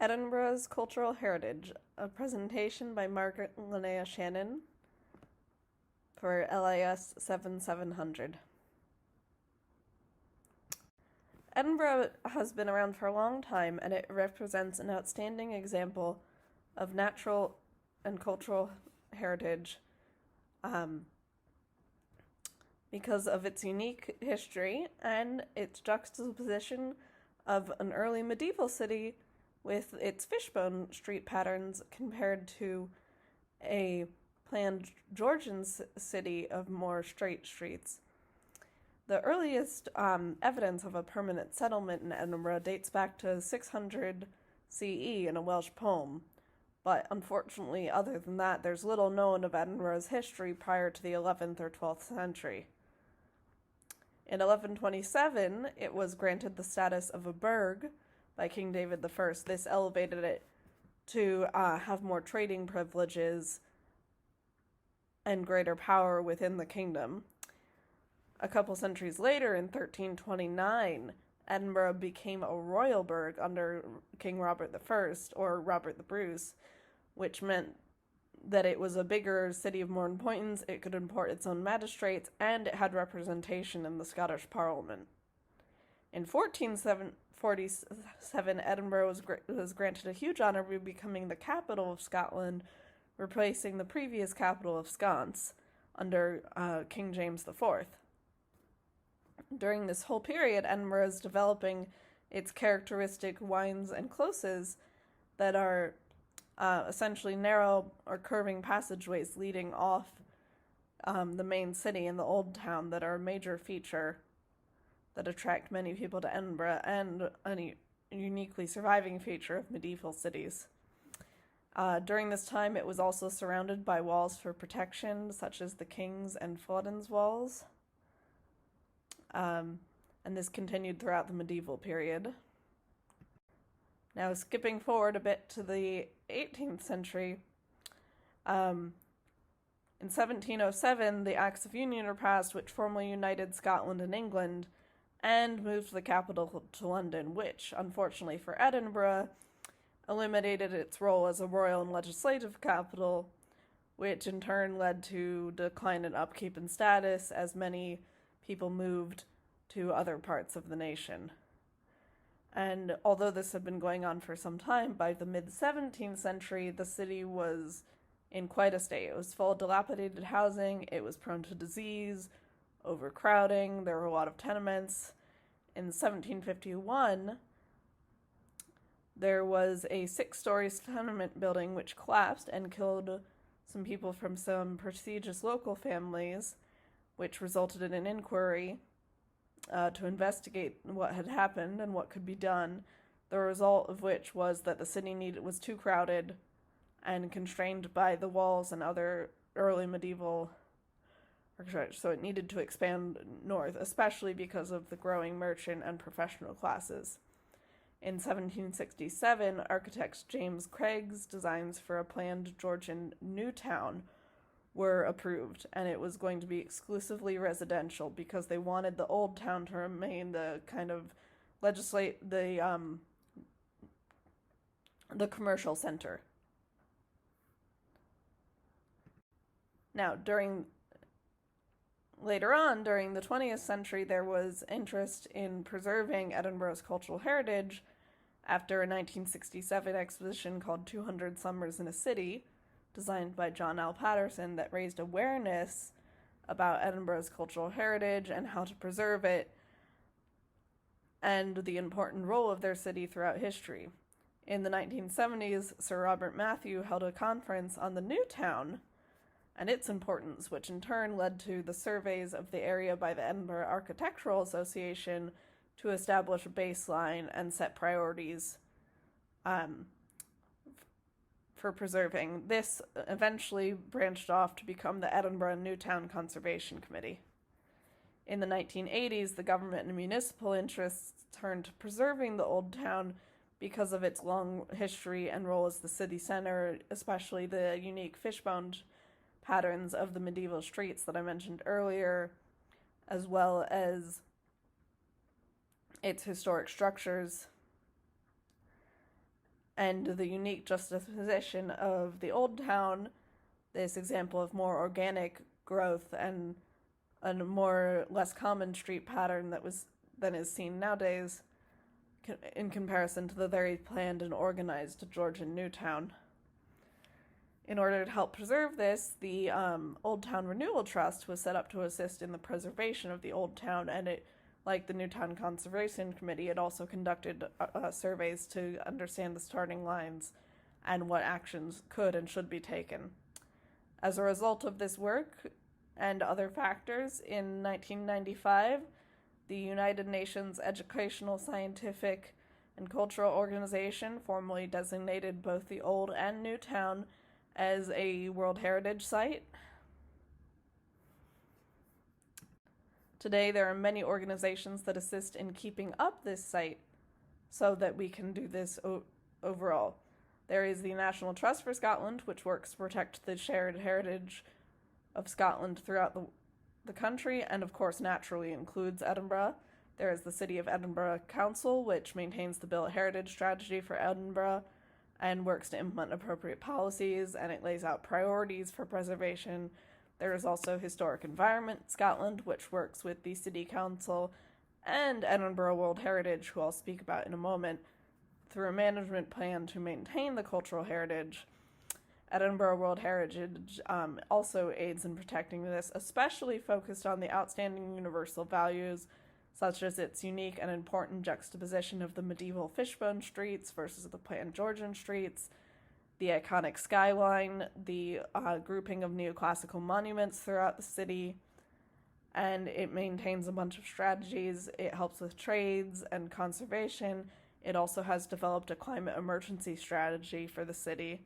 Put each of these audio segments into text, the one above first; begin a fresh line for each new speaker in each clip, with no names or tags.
Edinburgh's Cultural Heritage, a presentation by Margaret Linnea Shannon for LIS 7700. Edinburgh has been around for a long time, and it represents an outstanding example of natural and cultural heritage because of its unique history and its juxtaposition of an early medieval city with its fishbone street patterns compared to a planned Georgian city of more straight streets. The earliest evidence of a permanent settlement in Edinburgh dates back to 600 CE in a Welsh poem, but unfortunately, other than that, there's little known of Edinburgh's history prior to the 11th or 12th century. In 1127, it was granted the status of a burgh by King David I. This elevated it to have more trading privileges and greater power within the kingdom. A couple centuries later, in 1329, Edinburgh became a royal burgh under King Robert I, or Robert the Bruce, which meant that it was a bigger city of more importance, it could import its own magistrates, and it had representation in the Scottish Parliament. In 1447, Edinburgh was granted a huge honour by becoming the capital of Scotland, replacing the previous capital of Sconce under King James IV. During this whole period, Edinburgh is developing its characteristic wynds and closes that are essentially narrow or curving passageways leading off the main city in the old town that are a major feature that attract many people to Edinburgh and a uniquely surviving feature of medieval cities. During this time, it was also surrounded by walls for protection, such as the King's and Flodden's walls. And this continued throughout the medieval period. Now, skipping forward a bit to the 18th century, in 1707, the Acts of Union were passed, which formally united Scotland and England, and moved the capital to London, which, unfortunately for Edinburgh, eliminated its role as a royal and legislative capital, which in turn led to decline in upkeep and status as many people moved to other parts of the nation. And although this had been going on for some time, by the mid-17th century, the city was in quite a state. It was full of dilapidated housing, it was prone to disease, overcrowding, there were a lot of tenements. In 1751, there was a 6-story tenement building which collapsed and killed some people from some prestigious local families, which resulted in an inquiry to investigate what had happened and what could be done, the result of which was that the city was too crowded and constrained by the walls and other early medieval architecture, so it needed to expand north, especially because of the growing merchant and professional classes. In 1767, architect James Craig's designs for a planned Georgian new town were approved, and it was going to be exclusively residential because they wanted the old town to remain the kind of the commercial center. Now, later on, during the 20th century, there was interest in preserving Edinburgh's cultural heritage after a 1967 exposition called 200 Summers in a City, designed by John L. Patterson, that raised awareness about Edinburgh's cultural heritage and how to preserve it and the important role of their city throughout history. In the 1970s, Sir Robert Matthew held a conference on the new town and its importance, which in turn led to the surveys of the area by the Edinburgh Architectural Association to establish a baseline and set priorities for preserving. This eventually branched off to become the Edinburgh Newtown Conservation Committee. In the 1980s, the government and municipal interests turned to preserving the old town because of its long history and role as the city center, especially the unique fishbone patterns of the medieval streets that I mentioned earlier, as well as its historic structures. and the unique juxtaposition of the Old Town, this example of more organic growth and a less common street pattern than is seen nowadays, in comparison to the very planned and organized Georgian New Town. In order to help preserve this, the Old Town Renewal Trust was set up to assist in the preservation of the Old Town, and it, like the Newtown Conservation Committee, it also conducted surveys to understand the starting lines and what actions could and should be taken. As a result of this work and other factors, in 1995, the United Nations Educational, Scientific, and Cultural Organization formally designated both the Old and New Town as a World Heritage Site. Today, there are many organizations that assist in keeping up this site so that we can do this overall. There is the National Trust for Scotland, which works to protect the shared heritage of Scotland throughout the country, and of course naturally includes Edinburgh. There is the City of Edinburgh Council, which maintains the Built Heritage Strategy for Edinburgh and works to implement appropriate policies, and it lays out priorities for preservation. There is also Historic Environment Scotland, which works with the City Council and Edinburgh World Heritage, who I'll speak about in a moment, through a management plan to maintain the cultural heritage. Edinburgh World Heritage also aids in protecting this, especially focused on the outstanding universal values, such as its unique and important juxtaposition of the medieval fishbone streets versus the planned Georgian streets, the iconic skyline, the grouping of neoclassical monuments throughout the city, and it maintains a bunch of strategies. It helps with trades and conservation. It also has developed a climate emergency strategy for the city.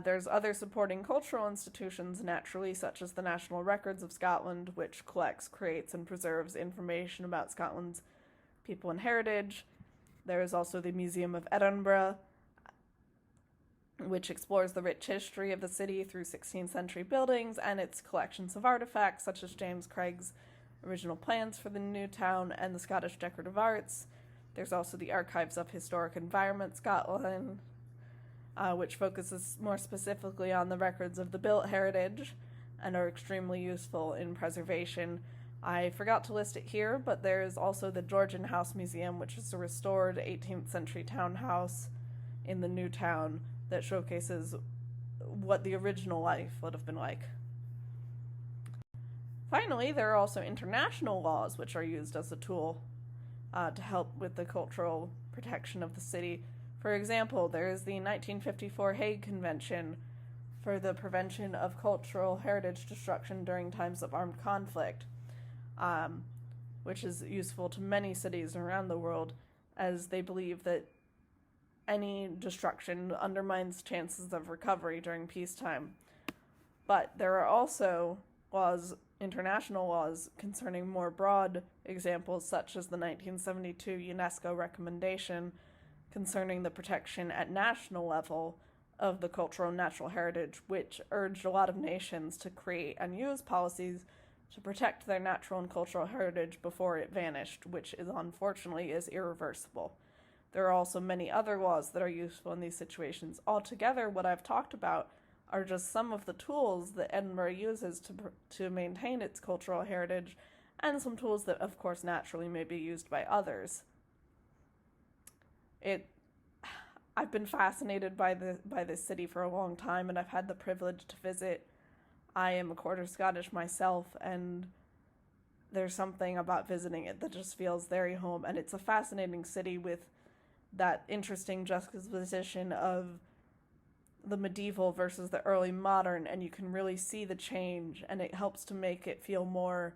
There's other supporting cultural institutions, naturally, such as the National Records of Scotland, which collects, creates, and preserves information about Scotland's people and heritage. There is also the Museum of Edinburgh, which explores the rich history of the city through 16th century buildings and its collections of artifacts, such as James Craig's original plans for the new town and the Scottish Decorative Arts. There's also the Archives of Historic Environment Scotland, which focuses more specifically on the records of the built heritage and are extremely useful in preservation. I forgot to list it here, but there is also the Georgian House Museum, which is a restored 18th century townhouse in the new town that showcases what the original life would have been like. Finally, there are also international laws which are used as a tool to help with the cultural protection of the city. For example, there is the 1954 Hague Convention for the prevention of cultural heritage destruction during times of armed conflict, which is useful to many cities around the world, as they believe that any destruction undermines chances of recovery during peacetime. But there are also international laws concerning more broad examples, such as the 1972 UNESCO recommendation concerning the protection at national level of the cultural and natural heritage, which urged a lot of nations to create and use policies to protect their natural and cultural heritage before it vanished, which is unfortunately is irreversible. There are also many other laws that are useful in these situations. Altogether, what I've talked about are just some of the tools that Edinburgh uses to maintain its cultural heritage, and some tools that, of course, naturally may be used by others. I've been fascinated by this city for a long time, and I've had the privilege to visit. I am a quarter Scottish myself, and there's something about visiting it that just feels very home, and it's a fascinating city with that interesting juxtaposition of the medieval versus the early modern, and you can really see the change, and it helps to make it feel more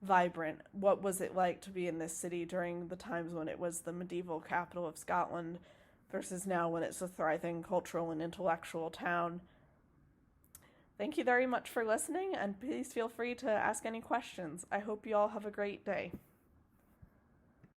vibrant. What was it like to be in this city during the times when it was the medieval capital of Scotland versus now when it's a thriving cultural and intellectual town? Thank you very much for listening, and please feel free to ask any questions. I hope you all have a great day.